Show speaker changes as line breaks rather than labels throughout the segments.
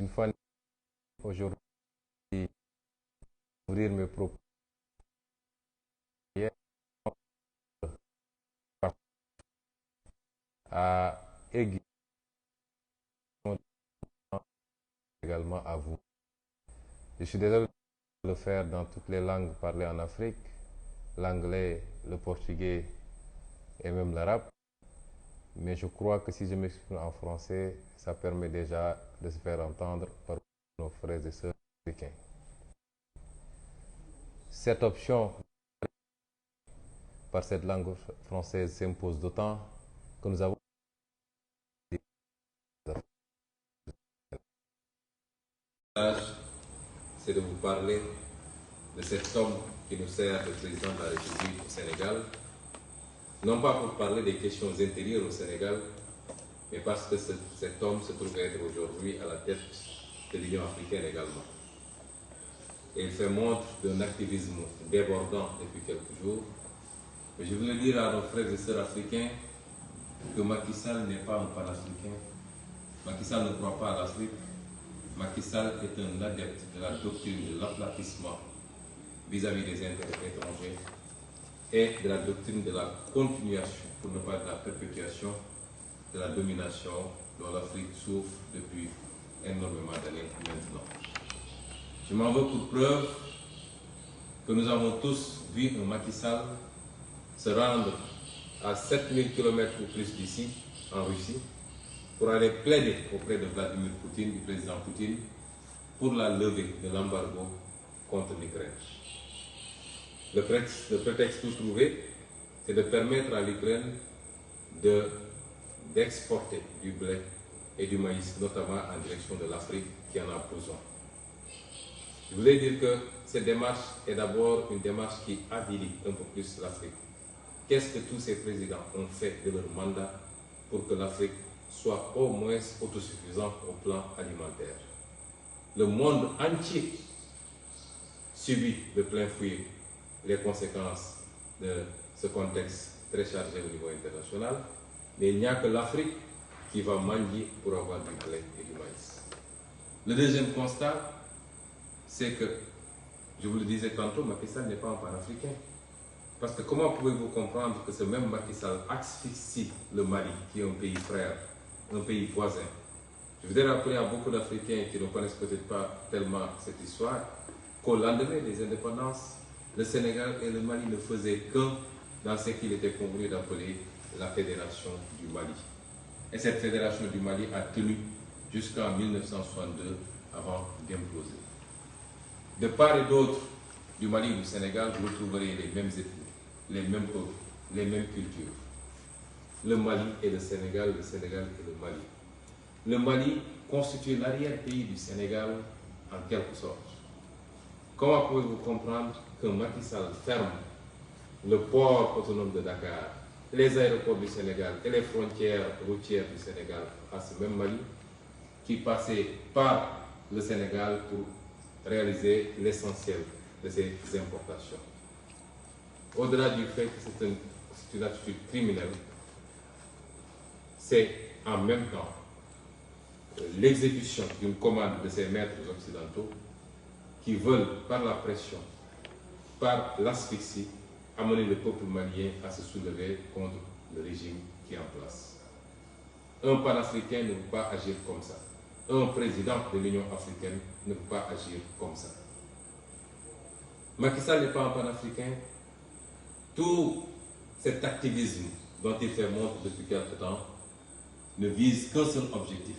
une fois aujourd'hui ouvrir mes propos à aiguiller également à vous. Je suis désolé de le faire dans toutes les langues parlées en Afrique, l'anglais, le portugais et même l'arabe. Mais je crois que si je m'exprime en français, ça permet déjà de se faire entendre par nos frères et sœurs africains. Cette option par cette langue française s'impose d'autant que nous avons c'est de vous parler de cet homme qui nous sert de président de la République au Sénégal, non pas pour parler des questions intérieures au Sénégal, mais parce que cet homme se trouve être aujourd'hui à la tête de l'Union africaine également. Et il fait montre d'un activisme débordant depuis quelques jours. Mais je voulais dire à nos frères et sœurs africains que Macky Sall n'est pas un panafricain. Macky Sall ne croit pas à l'Afrique. Macky Sall est un adepte de la doctrine de l'aplatissement vis-à-vis des intérêts étrangers et de la doctrine de la continuation, pour ne pas dire de la perpétuation, de la domination dont l'Afrique souffre depuis énormément d'années maintenant. Je m'en veux pour preuve que nous avons tous vu un Macky Sall se rendre à 7000 km ou plus d'ici, en Russie, pour aller plaider auprès de Vladimir Poutine, du président Poutine, pour la levée de l'embargo contre l'Ukraine. Le prétexte tout trouvé, c'est de permettre à l'Ukraine d'exporter du blé et du maïs, notamment en direction de l'Afrique qui en a besoin. Je voulais dire que cette démarche est d'abord une démarche qui avilit un peu plus l'Afrique. Qu'est-ce que tous ces présidents ont fait de leur mandat pour que l'Afrique soit au moins autosuffisante au plan alimentaire? Le monde entier subit de plein fouet les conséquences de ce contexte très chargé au niveau international, mais il n'y a que l'Afrique qui va mendier pour avoir du blé et du maïs. Le deuxième constat, c'est que, je vous le disais tantôt, Macky Sall n'est pas un panafricain. Parce que comment pouvez-vous comprendre que ce même Macky Sall asphyxie le Mali, qui est un pays frère, un pays voisin? Je voudrais rappeler à beaucoup d'Africains qui ne connaissent peut-être pas tellement cette histoire, qu'au lendemain des indépendances, le Sénégal et le Mali ne faisaient qu'un dans ce qu'il était convenu d'appeler la Fédération du Mali. Et cette Fédération du Mali a tenu jusqu'en 1962 avant d'imploser. De part et d'autre du Mali et du Sénégal, vous trouverez les mêmes ethnies, les mêmes peuples, les mêmes cultures. Le Mali et le Sénégal et le Mali. Le Mali constitue l'arrière-pays du Sénégal en quelque sorte. Comment pouvez-vous comprendre que Macky Sall ferme le port autonome de Dakar, les aéroports du Sénégal et les frontières routières du Sénégal à ce même Mali qui passait par le Sénégal pour réaliser l'essentiel de ces importations? Au-delà du fait que c'est une attitude criminelle, c'est en même temps l'exécution d'une commande de ces maîtres occidentaux qui veulent, par la pression, par l'asphyxie, amener le peuple malien à se soulever contre le régime qui est en place. Un panafricain ne peut pas agir comme ça. Un président de l'Union africaine ne peut pas agir comme ça. Macky Sall n'est pas un panafricain. Tout cet activisme dont il fait montre depuis quelque temps ne vise qu'un seul objectif: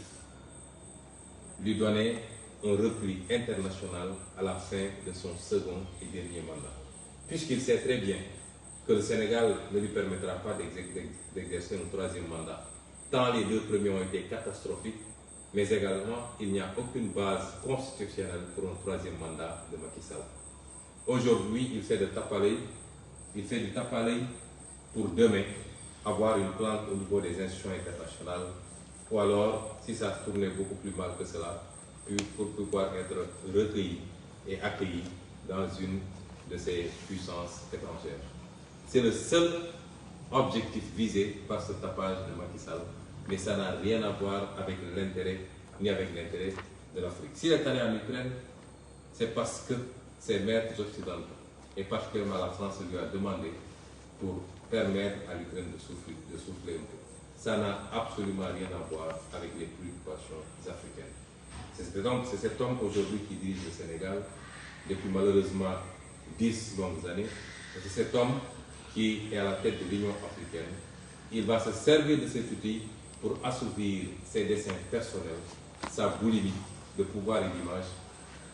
lui donner un repli international à la fin de son second et dernier mandat. Puisqu'il sait très bien que le Sénégal ne lui permettra pas d'exercer un troisième mandat, tant les deux premiers ont été catastrophiques, mais également il n'y a aucune base constitutionnelle pour un troisième mandat de Macky Sall. Aujourd'hui, il fait du tape à l'œil pour demain avoir une plante au niveau des institutions internationales, ou alors, si ça se tournait beaucoup plus mal que cela, pour pouvoir être recueilli et accueilli dans une de ces puissances étrangères. C'est le seul objectif visé par ce tapage de Macky Sall, mais ça n'a rien à voir avec l'intérêt, ni avec l'intérêt de l'Afrique. S'il est allé en Ukraine, c'est parce que ses maîtres occidentaux, et particulièrement la France, lui a demandé pour permettre à l'Ukraine de souffler un peu. Ça n'a absolument rien à voir avec les préoccupations africaines. C'est cet homme aujourd'hui qui dirige le Sénégal depuis malheureusement 10 longues années. C'est cet homme qui est à la tête de l'Union africaine. Il va se servir de cet outil pour assouvir ses desseins personnels, sa boulimie de pouvoir et d'image,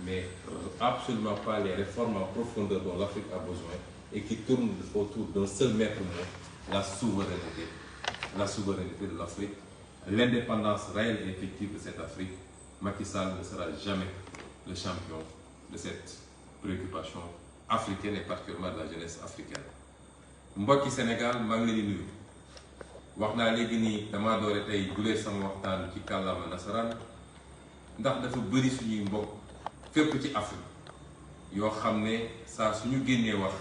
mais absolument pas les réformes en profondeur dont l'Afrique a besoin et qui tournent autour d'un seul maître mot, la souveraineté de l'Afrique, l'indépendance réelle et effective de cette Afrique. Macky Sall ne sera jamais le champion de cette préoccupation africaine et particulièrement de la jeunesse africaine. mbokki Sénégal maa ngi leen di nuyu wax naa léegi nii damaa doore tey gulee sama waxtaan ci kàllaama nasaraan ndax dafa bëri suñuy mbokk fépp ci Afrique yoo xam ne saa suñu génnee wax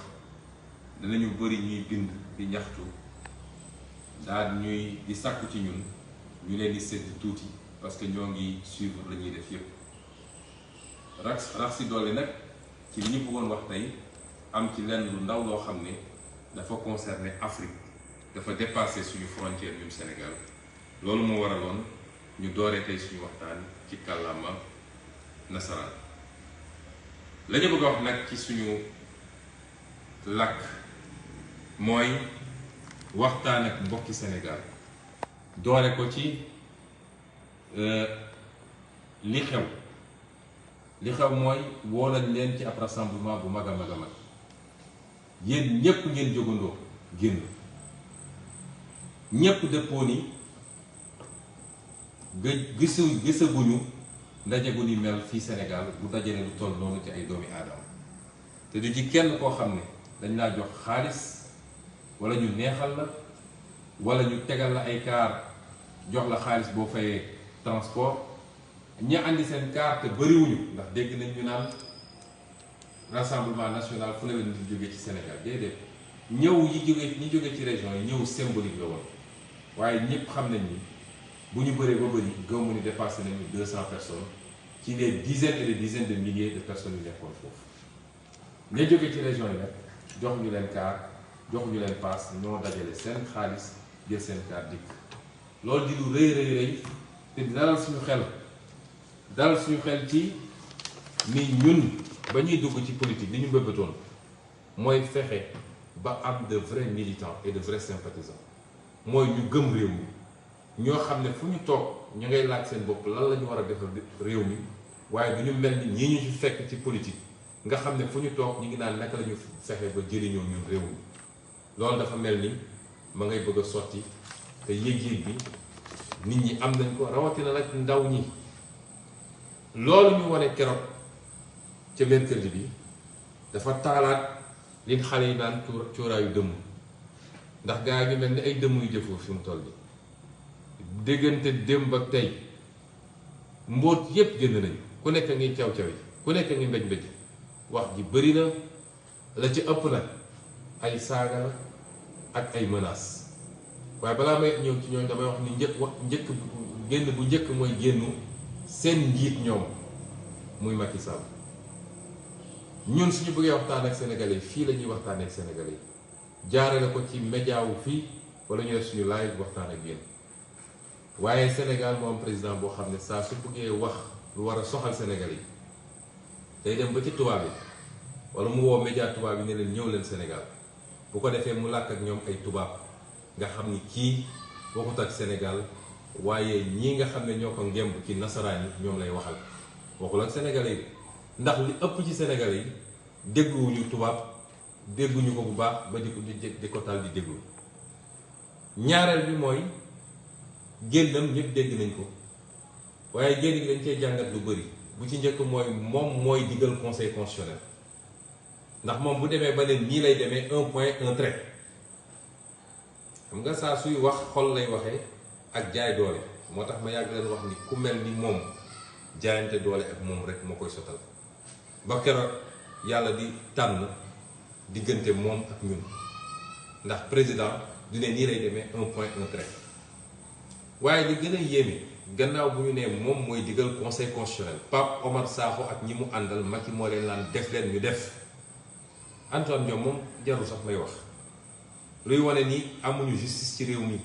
danañu bëri ñuy bind di ñaxtu daal ñuy di sàkku ci ñun ñu leen di sedd tuuti parce que ñoo ngi suivre la ñuy def yépp rax si doole nag ci li ñu bëggoon wax tey am ci lenn lu ndaw loo xam ne dafa concerner Afrique dafa dépasser suñu frontière ñun Sénégal loolu moo waraloon ñu dooree tey suñu waxtaan ci kàllaama nasaraan la ñu bëgg a wax nag ci suñu làkk mooy waxtaan ak mbokki Sénégal doore ko ci li xew mooy woo nañ leen ci ab rassemblement bu mag a mag a mag yéen ñépp ngeen jógandoo génn ñépp dëppoo ni gisaguñu ndaje gu ni mel fii Sénégal bu dajale lu toll noonu ci ay doomi aadama te du ci kenn koo xam ne dañ laa jox xaalis wala ñu neexal la wala ñu tegal la ay kaar jox la xaalis boo fayee transport ñi andi seen kaar te bëriwuñu ndax dégg nañ ñu naan rassemblement national fu ne la di jóge ci Sénégal déedéet ñëw ñi jóge ci région yi ñëw symbolique la woon waaye ñëpp xam nañ ni bu ñu bëree ba bëri gëmmu ni dépassé nañu 200 personnes ci les dizaines et des dizaines de milliers de personnes yu nekkoon foofu ña jóge ci région yi nag jox ñu leen kaar jox ñu leen paas ñoo dajale seen xaalis jël seen kaar dikk loolu di lu rëy te dalal suñu xel ci ni ñun ba ñuy dugg ci politique li ñu mbëbbatoon mooy fexe ba am de vrais militants et de vrais sympathisants mooy ñu gëm réew mi ñoo xam ne fu ñu toog ñu ngay laaj seen bopp lan la ñu war a defal réew mi waaye du ñu mel ni ñii ñu ci fekk ci politique nga xam ne fu ñu toog ñu ngi naan naka la ñu fexe ba jëriñoo ñun réew mi loolu dafa mel ni ma ngay bëgg a sotti te yëg-yëg bi nit ñi am nañ ko rawatina nag ndaw ñi loolu ñu wane keroog ca mercredi bi dafa taalaat li xale yi naan cuuraayu dëmm ndax gaa yi mel ni ay dëmm yu jëfoo fi mu toll nii déggante démb ak tey mbóot yépp génn nañu ku nekk ngi caw yi ku nekk ngi mbéj mbéj wax ji bëri na la ci ëpp nag ay saaga la ak ay menaces waaye balaa may ñëw ci ñooñu damay wax ni génn bu njëkk mooy génnu seen njiit ñoom muy Macky Sall ñun suñu bëggee waxtaan ak sénégalais fii la ñuy waxtaan ak sénégalais jaarale ko ci média wu fii wala ñu def suñu live waxtaan ak yéen waaye Sénégal moo am président boo xam ne saa su bëggee wax lu war a soxal sénégalais yi day dem ba ci tubaab yi wala mu woo média tubaab yi ne leen ñëw leen Sénégal bu ko defee mu làkk ak ñoom ay tubaab nga xam ni kii waxut ak Sénégal waaye ñii nga xam ne ñoo ko ngemb ci nasaraan yi ñoom lay waxal waxul ak sénégalais yi ndax li ëpp ci sénégalais yi dégluwuñu tubaab dégguñu ko bu baax ba di ko tal di déglu ñaareel bi mooy génnam ñëpp dégg nañ ko waaye génn gi dañ cee jàngat lu bëri bu ci njëkk mooy digal conseil constitutionnel ndax moom bu demee ba ne nii lay demee un point un trait xam nga saa suy wax xol lay waxee ak jaay doole moo tax ma yàgg leen wax ni ku mel ni moom jaayante doole ak moom rek moo koy sotal ba keroog yàlla di tànn diggante moom ak ñun ndax président du ne nii lay demee un point un trait waaye li gën a yéeme gannaaw bu ñu nee moom mooy digal conseil constitutionnel Pape Omar Sakho ak ñi mu àndal Macky moo leen laan def leen ñu def Antoine Diome moom jarul sax may wax luy wane ni amuñu justice ci réew mi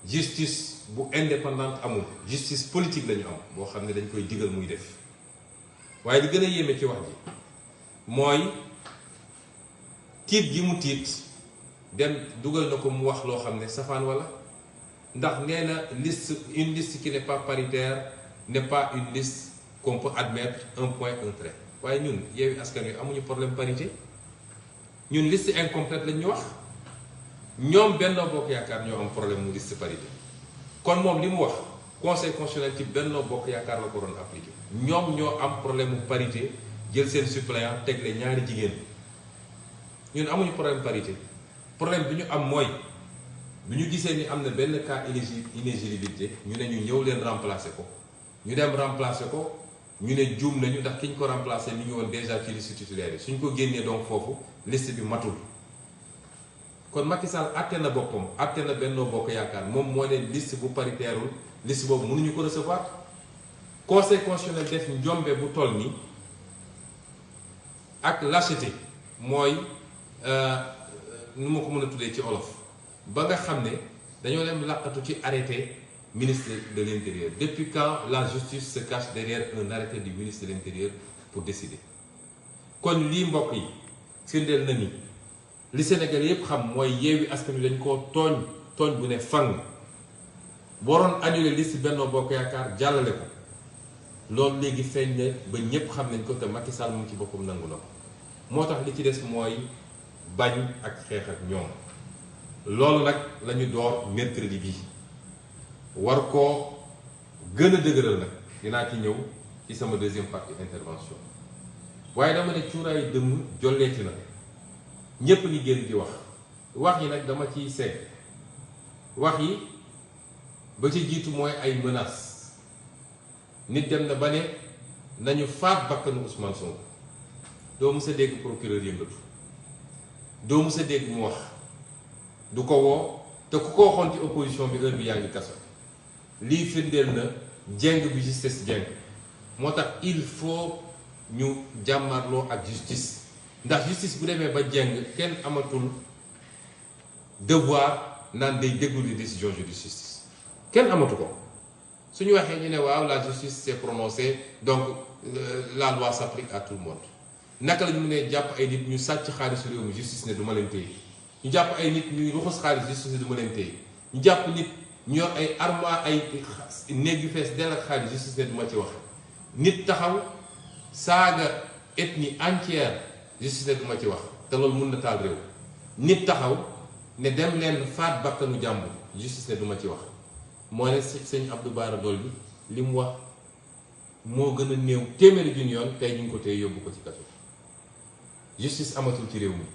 justice bu indépendante amul justice politique lañu am boo xam ne dañ koy digal muy def waaye li gën a yéeme ci wax ji mooy tiit gi mu tiit dem dugal na ko mu wax loo xam ne safaan wala ndax nee na liste une liste qui n'est pas paritaire n'est pas une liste qu'on peut admettre un point un trait waaye ñun Yewwi Askan Wi amuñu problème parité ñun liste incomplète lañ ñu wax ñoom Benno Bokk Yaakaar ñoo am problème mu liste parité kon moom li mu wax conseil constitutionnel ci Benno Bokk Yaakaar la ko doon appliqué ñoom ñoo am problème mu parité jël seen suppléant tegle ñaari jigéen ñun amuñu problème parité problème bi ñu am mooy bi ñu gisee ni am na benn cas inéligibilité ñu ne ñu ñëw leen remplacer ko ñu dem remplacer ko ñu ne juum nañu ndax ki ñu ko remplacer mi ngi woon déjà ci liste titulaire yi suñ ko génnee donc foofu liste bi matul kon Macky Sall àtte na boppam àtte na Benno Bokk Yaakaar moom moo ne liste bu paritairul liste boobu mënuñu ko recevoir conseil constitutionnel def njombe bu toll ni ak lâcheté mooy nu ma ko mën a tuddee ci olof ba nga xam ne dañoo dem làqatu ci arrêté ministre de l'Intérieur. Depuis quand la justice se cache derrière un arrêté du ministre de l'Intérieur pour décider kon lii mbokk yi firndeel na ni li Sénégal yépp xam mooy Yewwi Askan Wi dañ koo tooñ bu ne fang waroon annuler liste Benno Bokk Yaakaar jàllale ko loolu léegi feeñ ne ba ñépp xam nañ ko te Macky Sall moom ci boppam nangu na ko moo tax li ci des mooy bañ ak xeex ak ñoom loolu nag lañu door mercredi bi war koo gën a dëgëral nag dinaa ci ñëw ci sama deuxième partie intervention waaye dama ne cuuraayu dëmm jolleeti na ñépp ngi génn di wax yi nag dama ciy seet wax yi ba ci jiitu mooy ay menaces nit dem na ba ne nañu faat bakkanu Ousmane Sonko doo mës a dégg procureur yëngatu doo mës a dégg mu wax du ko woo te ku ko waxoon ci opposition bi heure bi yaa ngi kaso lii firndeel na jeng bi justice jeng moo tax il faut ñu jàmmarloo ak justice ndax justice bu demee ba jeng kenn amatul devoir naan day déglu les décisions de justice kenn amatu ko suñu waxee ñu ne waaw la justice s'est prononcée donc la loi s'applique à tout le monde naka la ñu mënee jàpp ay nit ñu sàcc xaalisu réew mi justice ne du ma leen téye ñu jàpp ay nit ñuy ruxus xaalis justice ne du ma leen téye ñu jàpp nit ñu yor ay armoire ay néeg yu fees dell ak xaalis justice ne du ma ci wax nit taxaw saaga ethnie entière justice ne du ma ci wax te loolu mun na taal réew nit taxaw ne dem leen faat bakkanu jàmbur justice ne du ma ci wax moo ne sëñ Abdou Bara Dolly li mu wax moo gën a néew téeméeri junni yoon tey ñu ngi ko tey yóbbu ko ci kaso justice amatul ci réew mi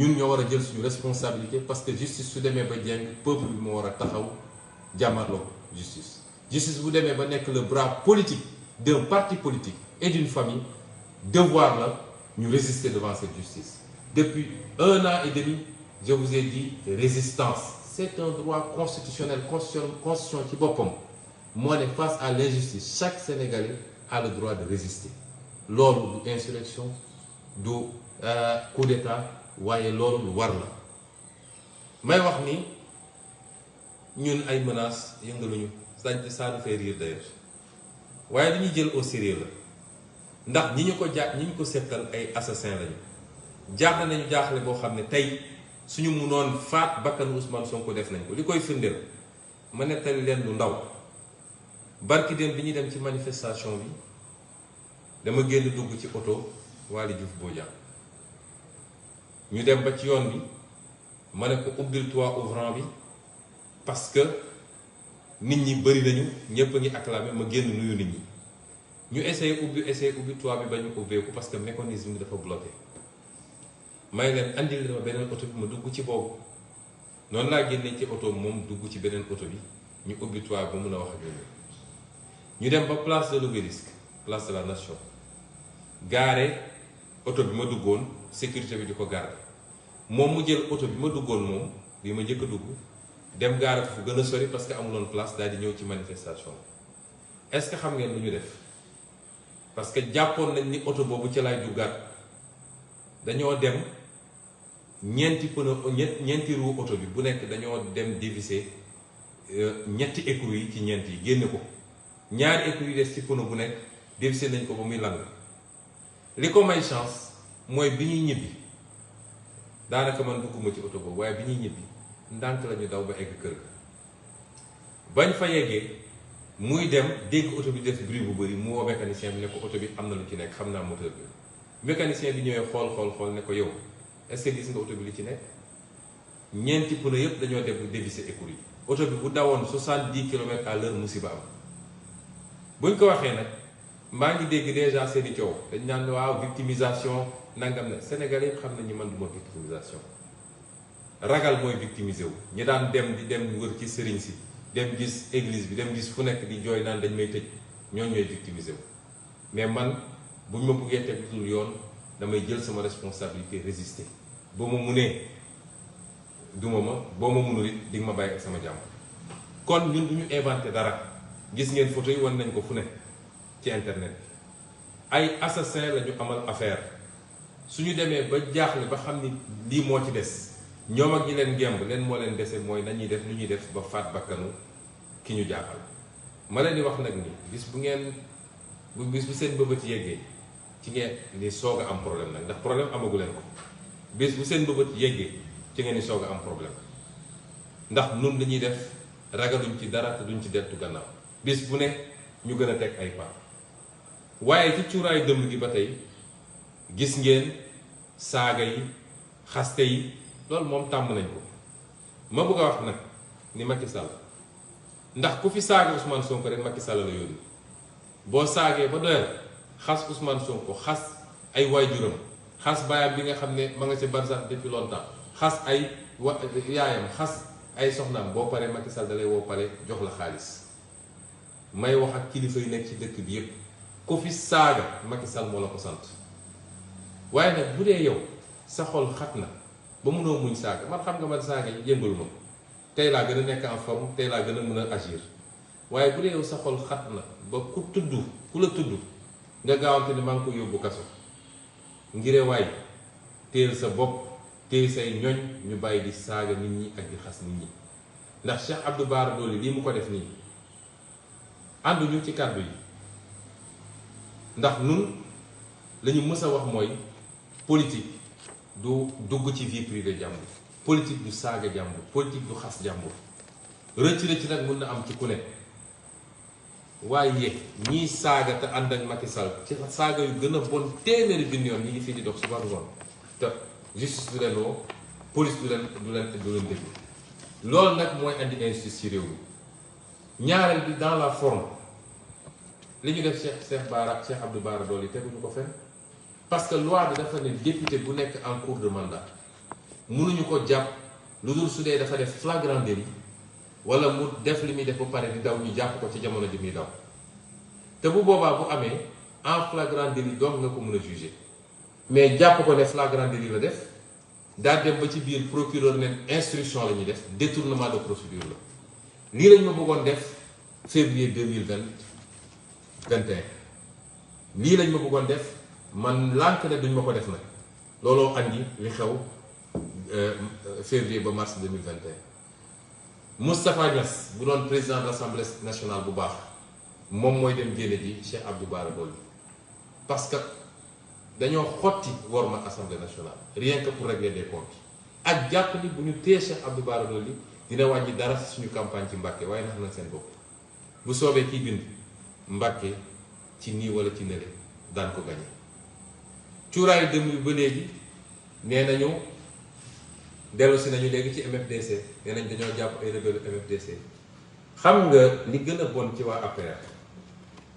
ñun ñoo war a jël suñu responsabilité parce que justice su demee ba jeng peuple bi moo war a taxaw jàmmarloo justice justice bu demee ba nekk le bras politique d'un parti politique et d'une famille devoir la ñu résister devant cette justice depuis 1 an et demi je vous ai dit résistance c'est un droit constitutionnel constitution ci boppam moo ne face à l'injustice chaque Sénégalais a le droit de résister loolu du insurrection du coup d'état waaye loolu lu war la may wax ni ñun ay menaces yëngaluñu ça nous fait rire d'ailleurs waaye li ñuy jël au sérieux la ndax ñi ñu ko seetal ay assassins lañu jaaxle nañu jaaxle boo xam ne tey suñu mënoon faat bakkanu Ousmane Sonko def nañ ko li koy firndeel ma nettali leen lu ndaw barki dem bi ñuy dem ci manifestation bi dama génn dugg ci oto Waly Diouf Bodiang ñu dem ba ci yoon bi ma ne ko ubbil toit ouvrant bi parce que nit ñi bëri nañu ñëpp a ngi acclamé ma génn nuyu nit ñi ñu essayé ubbi toit bi ba ñu ubbeeku parce que mécanisme bi dafa bloqué may leen andil ma beneen oto bi ma dugg ci boobu noonu laa génnee ci oto moom dugg ci beneen oto bi ñu ubbi toit ba mun a wax ak ñu dem ba place de l'Obélisque place de la Nation gaare oto bi ma duggoon sécurité bi di ko garder moom mu jël oto bi ma duggoon moom bi ma njëkk a dugg dem gaara fu gën a sori parce que amuloon place daal di ñëw ci manifestation est-ce que xam ngeen lu ñu def parce que jàppoon nañ ni oto boobu ci lay duggaat dañoo dem ñeenti pneu ñeenti roue oto bi bu nekk dañoo dem dévisser ñetti écrou yi ci ñeent yi génne ko ñaari écrou yi des ci pneu bu nekk dévisser nañ ko ba muy lang li ko may chance mooy bi ñuy ñibbi daanaka man dugguma ci oto boobu waaye bi ñuy ñibbi ndànk la ñu daw ba egg kër ga bañ fa yeggee muy dem dégg oto bi def bruit bu bëri mu woo mécanicien bi ne ko oto bi am na lu ci nekk xam naa moteur bi mécanicien bi ñëwee xool ne ko yow est-ce que gis nga oto bi li ci nekk ñeenti pneu yëpp dañoo dem dévisser écrou yi oto bi bu dawoon 70 kilomètres à l'heure musiba am buñ ko waxee nag maa ngi dégg déjà seeni coow dañ naan waaw victimisation nangam na Sénégalais yëpp xam nañu man du ma victimisation ragal mooy victimisé wu ñi daan dem wër ci sëriñ si dem gis église bi dem gis fu nekk di jooy naan dañ may tëj ñooñu ñooy victimisé wu mais man buñ ma buggee teg lu yoon damay jël sama responsabilité résister boo ma munee duma ma boo ma munul it di nga ma bàyyi ak sama jàmm kon ñun duñu inventé dara gis ngeen photo yi wan nañ ko fu ne ci internet bi ay assassin la ñu amal affaire suñu demee ba jaaxle ba xam ni lii moo ci des ñoom ak ñi leen gemb leen moo leen dese mooy nañuy def lu ñuy def ba faat bakkanu ki ñu jaaxal ma leen di wax nag ni bis bu seen bëbët yeggee ci ngeen ni soog a am problème nag ndax problème amagu leen ko bis bu seen bëbët yeggee ci ngeen ni soog a am problème ndax nun dañuy def ragaluñ ci dara te duñ ci deltu gannaaw bis bu ne ñu gën a teg ay pas waaye ci cuuraayu dëmb gi ba tey gis ngeen saaga yi xaste yi loolu moom tàmm nañ ko ma bëgg a wax nag ni Macky Sall ndax ku fi saaga Ousmane Sonko rek Macky Sall la yónni boo saagee ba doyal xas Ousmane Sonko xas ay waajuram xas baayam bi nga xam ne ma nga ci barsax depuis longtemps xas ay yaayam xas ay soxnaam boo paree Macky Sall dalay woo pare jox la xaalis may wax ak kilifa yu nekk ci dëkk bi yépp ku fi saaga Macky Sall moo la ko sant waaye nag bu dee yow sa xol xat na ba mënoo muñ saaga man xam nga man saaga yi yëngalu ma tey laa gën a nekk en forme tey laa gën a mën a agir waaye bu dee yow sa xol xat na ba ku la tudd nga gaawante ne maa ngi ko yóbbu kaso ngire waay téel sa bopp téel say ñoñ ñu bàyyi di saaga nit ñi ak di xas nit ñi ndax Cheikh Abdou Bara Dolly lii mu ko def nii ànduñu ci kàddu yi ndax nun lañu mës a wax mooy politique du dugg ci vie privée jàmbur politique du saaga jàmbur politique du xas jàmbur rëcc nag mun na am ci ku ne waaye ñiy saaga te ànd ak Macky Sall ci saaga yu gën a bon téeméeri junni yoon ñi ngi fii di dox suba ngoon te justice du leen woo police du leen déglu loolu nag mooy andi injustice ci réew mi ñaareel bi dans la forme li ñu def Cheikh Abdou Bara Dolly teguñu ko fenn parce que loi bi dafa ne député bu nekk en cours de mandat mënuñu ko jàpp lu dul su dee dafa def flagrant délit wala mu def li muy def ba pare di daw ñu jàpp ko ci jamono ji muy daw te bu boobaa bu amee en flagrant délit donc nga ko mën a juger mais jàpp ko ne flagrant délit la def daa dem ba ci biir procureur ne instruction la ñuy def détournement de procédure la lii lañ ma bëggoon def février 2021 lii lañ ma bëggoon def man lànk ne duñ ma ko def nag looloo andi li xew février ba mars 2021 Moustapha Niasse bu doon président de l'Assemblée nationale bu baax moom mooy dem génne ji Cheikh Abdou Bara Dolly parce que dañoo xotti worma Assemblée nationale rien que pour régler des comptes ak jàpp ni bu ñu téye Cheikh Abdou Bara Dolly dina wàññi dara suñu campagne ci Mbàkke waaye nax na seen bopp bu soobee kiy bind Mbàkke ci nii wala ci nële daan ko gañe cuuraayu dem bi ba léegi nee nañu dellu si nañu léegi ci MFDC nee nañ dañoo jàpp ay rebelle MFDC xam nga li gën a bon ci waa APR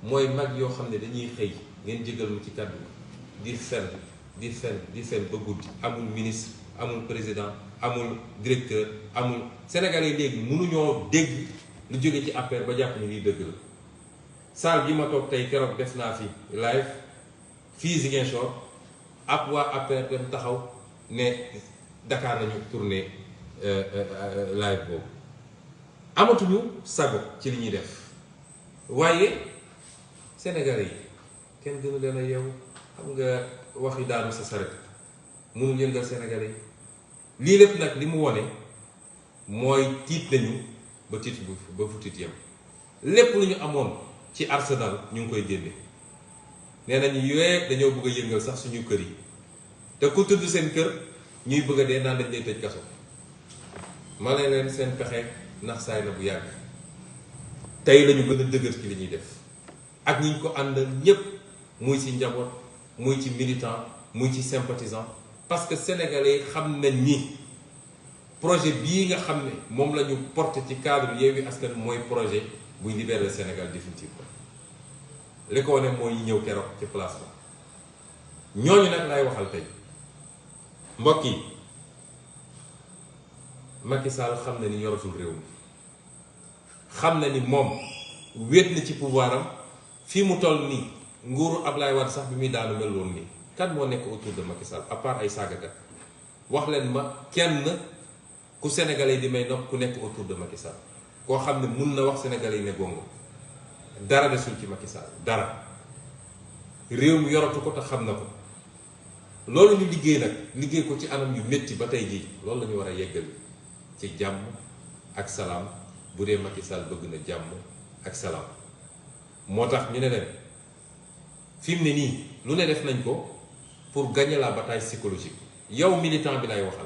mooy mag yoo xam ne dañuy xëy ngeen jégal mu ci kàddu di fen ba guddi amul ministre amul président amul directeur amul Sénégalais yi léegi mënuñoo dégg lu jóge ci APR ba jàpp ni lii dëgg la salle bi ma toog tey keroog def naa fi live fii Ziguinchor ab waa APR dem taxaw ne Dakar nañu tourné live boobu amatuñu sago ci li ñuy def waaye Sénégalais yi kenn gënu leen a yeewu xam nga waxi daanu sa saret mënul yëngal Sénégalais yi lii lépp nag li mu wone mooy tiit nañu ba tiit ba fu tiit yem lépp lu ñu amoon ci arsenal ñu ngi koy génne nee nañu yooyu dañoo bëgg a yëngal sax suñu kër yi te ku tudd seen kër ñuy bëgg a dee naan dañ lay tëj kaso ma ne leen seen pexe ndax saay na bu yàgg tey lañu gën a dëgër ci li ñuy def ak ñi ñu ko àndal ñépp muy ci njaboot muy ci militant muy ci sympathisant parce que sénégalais xam nañ ni projet bii nga xam ne moom la ñu porté ci cadre Yewwi Askan mooy projet buy libérer le Sénégal définitivement li ko wane mooy ñëw keroog ci place ba ñooñu nag lay waxal tey mbokk yi Macky Sall xam na ni yoratul réew mi xam na ni moom wéet na ci pouvoir am fii mu toll nii nguuru Ablaye Wade sax bi muy daanu mel woon nii kan moo nekk autour de Macky Sall à part ay saagakat wax leen ma kenn ku sénégalais di may nopp ku nekk autour de Macky Sall koo xam ne mun na wax sénégalais yi ne gongo dara desul ci Macky Sall dara réew mi yoratu ko te xam na ko loolu ñu liggéey nag liggéey ko ci anam yu métti ba tey jii loolu la ñu war a yeggali ci jàmm ak salaam bu dee Macky Sall bëgg na jàmm ak salaam moo tax ñu ne leen fi mu ne nii lu ne def nañ ko pour gagner la bataille psychologique yow militant bi lay waxal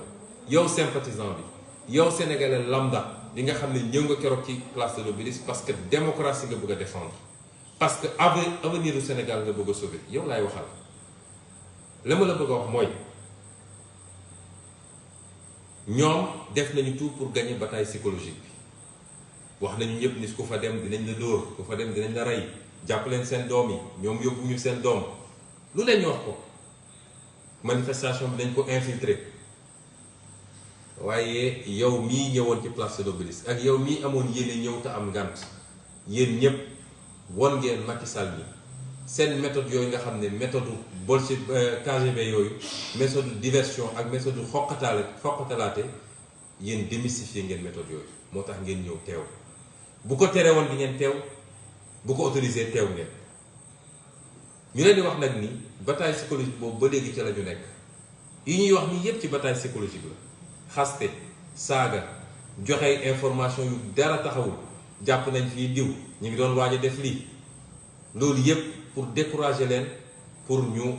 yow sympathisant bi yow sénégalais lambda li nga xam ne ñëw nga keroog ci place de l'Obélisque parce que démocratie nga bëgg a défendre parce que avenir du Sénégal nga bëgg a sauver yow laay waxal la ma la bëgg a wax mooy ñoom def nañu tout pour gagner bataille psychologique bi wax nañu ñëpp ni ku fa dem dinañ la dóor ku fa dem dinañ la rey jàpp leen seen doom yi ñoom yóbbuñu seen doom lu leen ñu wax ko manifestation bi dañ ko infiltrer waaye yow mii ñëwoon ci place de l'Obélisque ak yow mii amoon yéene ñëw te am ngànt yéen ñëpp won ngeen Macky Sall ni seen méthode yooyu nga xam ne méthode bullshit KGB yooyu méthode diversion ak méthode xoqatalaate yéen démystifier ngeen méthode yooyu moo tax ngeen ñëw teew bu ko teree woon di ngeen teew bu ko autorisé teew ngeen ñu leen di wax nag ni bataille psychologique boobu ba léegi ci la ñu nekk yi ñuy wax nii yépp ci bataille psychologique la xaste saaga joxe information yu dara taxawul jàpp nañ fii diw ñu ngi doon waaj a def lii loolu yépp pour décourager leen pour ñu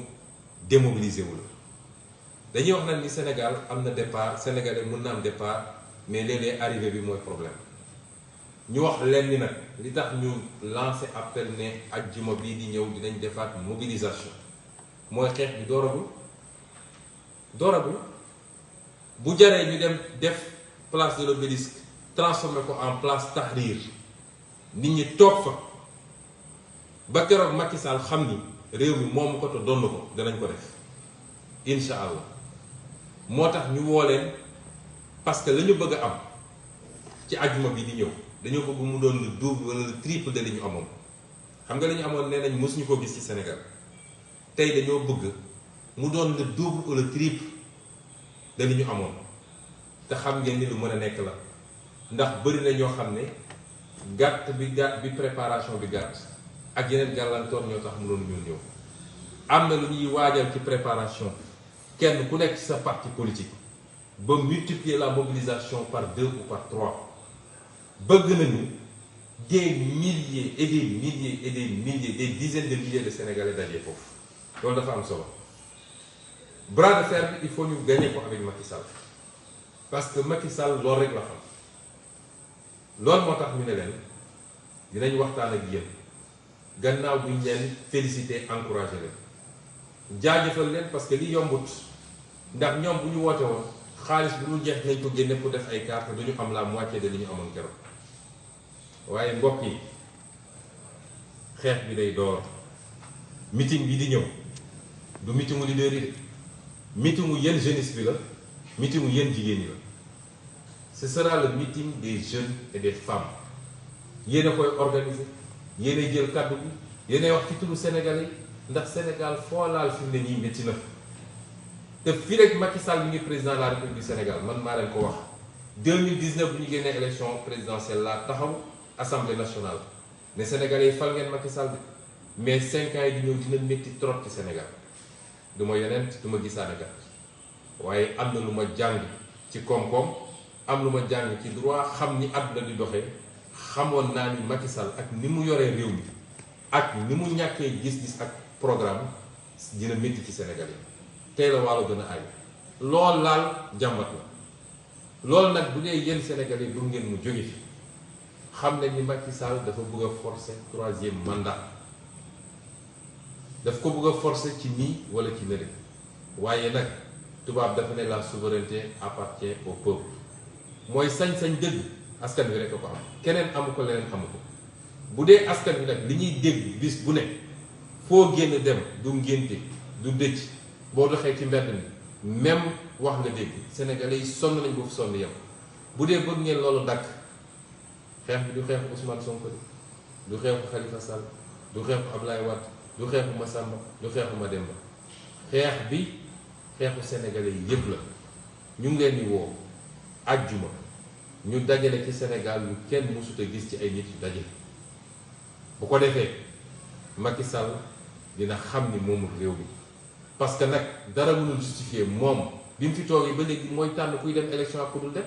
démobiliser wu la dañuy wax nag ni Sénégal am na départ sénégalais mën na am départ mais léeg-léeg arrivé bi mooy problème ñu wax leen ni nag li tax ñu lancer appel ne ajjuma bii di ñëw dinañ defaat mobilisation mooy xeex bi dooragul bu jaree ñu dem def place de l'Obélisque transformé ko en place Tahrir nit ñi toog fa ba keroog Macky Sall xam ni réew mi moomu ko te donn ko danañ ko def incha allah moo tax ñu woo leen parce que la ñu bëgg a am ci ajjuma bi di ñëw dañoo bëgg mu doon le double wala le triple de li ñu amoon xam nga li ñu amoon nee nañ mosuñu ko gis ci Sénégal tey dañoo bëgg mu doon le double ou le triple de li ñu amoon te xam ngeen ni lu mën a nekk la ndax bëri na ñoo xam ne gàtt bi préparation bi gàtt ak yeneen gàllankoor ñoo tax mënoon ñun ñëw am na lu ñuy waajal ci préparation kenn ku nekk ci sa parti politique ba multiplier la mobilisation par 2 ou par 3 bëgg nañu des milliers et des milliers et des milliers des dizaines de milliers de Sénégalais daje foofu loolu dafa am solo bras de fer bi il faut ñu gagner ko avec Macky Sall parce que Macky Sall loolu rek la xam loolu moo tax ñu ne leen dinañ waxtaan ak yéen gannaaw bu ñu leen féliciter encourager leen jaajëfal leen parce que li yombut ndax ñoom bu ñu woote woon xaalis bu ñu jeex nañ ko génne pour def ay carte du ñu am la moitié de li ñu amoon keroog waaye mbokk yi xeex bi day door meeting bi di ñëw du meetingu leader yi de meetingu yéen jeunesse bi la meetingu yéen jigéen ñi la ce sera le meeting des jeunes et des femmes yéen a koy organiser yéen a jël kàddu bi yéen a wax ci turu Sénégalais ndax Sénégal foo laal fi mu ne nii métti na te fii rek Macky Sall mi ngi président de la République du Sénégal man maa leen ko wax 2019 bu ñu génnee élection présidentielle laa taxaw assemblée nationale ne Sénégalais yi fal ngeen Macky Sall mais 5 ans yi di ñëw dina métti trop ci Sénégal du ma yeneen du ma gisaane kat waaye am na lu ma jàng ci koom-koom am lu ma jàng ci droit xam ni àdduna di doxee xamoon naa ni Macky Sall ak ni mu yoree réew mi ak ni mu ñàkkee gis-gis ak programme dina métti ci Sénégal yi tey la waalo gën a ay lool laal jàmbat la loolu nag bu dee yéen Sénégalais bu ngeen mu jóge fi xam ne ni Macky Sall dafa bëgg a forcer 3e mandat daf ko bëgg a forcer ci nii wala ci nële waaye nag tubaab dafa ne la souveraineté appartient au peuple mooy sañ-sañ dëgg askan wi rek a ko am keneen amu ko leneen amu ko bu dee askan wi nag li ñuy dégg bis bu ne foo génn dem du ngénte du dëj boo doxee ci mbedd mi même wax nga dégg Sénégalais yi sonn nañ boofu sonn yem bu dee bëgg ngeen loolu dakk xeex bi du xeexu Ousmane Sonko du xeexu Khalifa Sall du xeexu Ablaye Wade du xeexu Massamba du xeexu Mademba xeex bi xeexu Sénégalais yi yépp la ñu ngi leen di woo àjjuma ñu dajale ci Sénégal lu kenn mësut a gis ci ay nit yu dajale bu ko defee Macky Sall dina xam ni moomul réew mi parce que nag dara mënul justifier moom bi mu fi toogee ba léegi mooy tànn kuy dem élection ak ku dul dem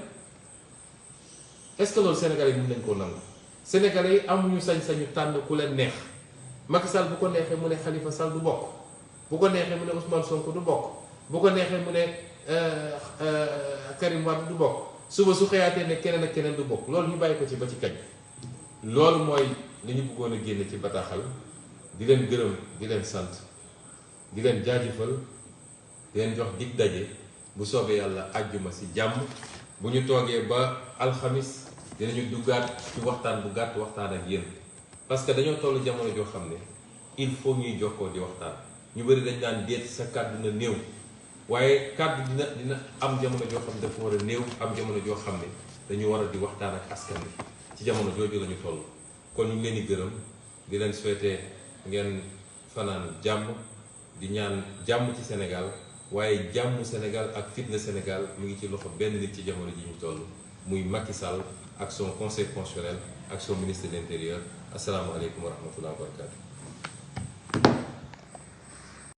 est-ce que loolu Sénégalais yi mën nañ koo nangu Sénégalais yi amuñu sañ-sañu tànn ku leen neex Macky Sall bu ko neexee mu ne Khalifa Sall du bokk bu ko neexee mu ne Ousmane Sonko du bokk bu ko neexee mu ne Karim Wade du bokk suba su xëyaatee ne keneen ak keneen du bokk loolu ñu bàyyi ko ci ba ci kañ loolu mooy li ñu bëggoon a génne ci bataaxal di leen gërëm di leen sant di leen jaajëfal di leen jox dig daje bu soobee yàlla àjjuma si jàmm bu ñu toogee ba alxamis dinañu duggaat ci waxtaan bu gàtt waxtaan ak yéen parce que dañoo toll jamono joo xam ne il faut ñuy jokkoo di waxtaan ñu bëri dañ daan déet sa kàddu na néew waaye kàddu dina am jamono joo xam ne dafa war a néew am jamono joo xam ne dañu war a di waxtaan ak askan bi ci jamono jooju lañu toll kon ñu ngi leen di gërëm di leen souhaiter ngeen fanaan jàmm di ñaan jàmm ci Sénégal waaye jàmm Sénégal ak fitna Sénégal mu ngi ci loxo benn nit ci jamono ji ñu toll muy Macky Sall ak son conseil constitutionnel ak son ministre de l'intérieur asalaamaaleykum wa rahmatulah wa barakatu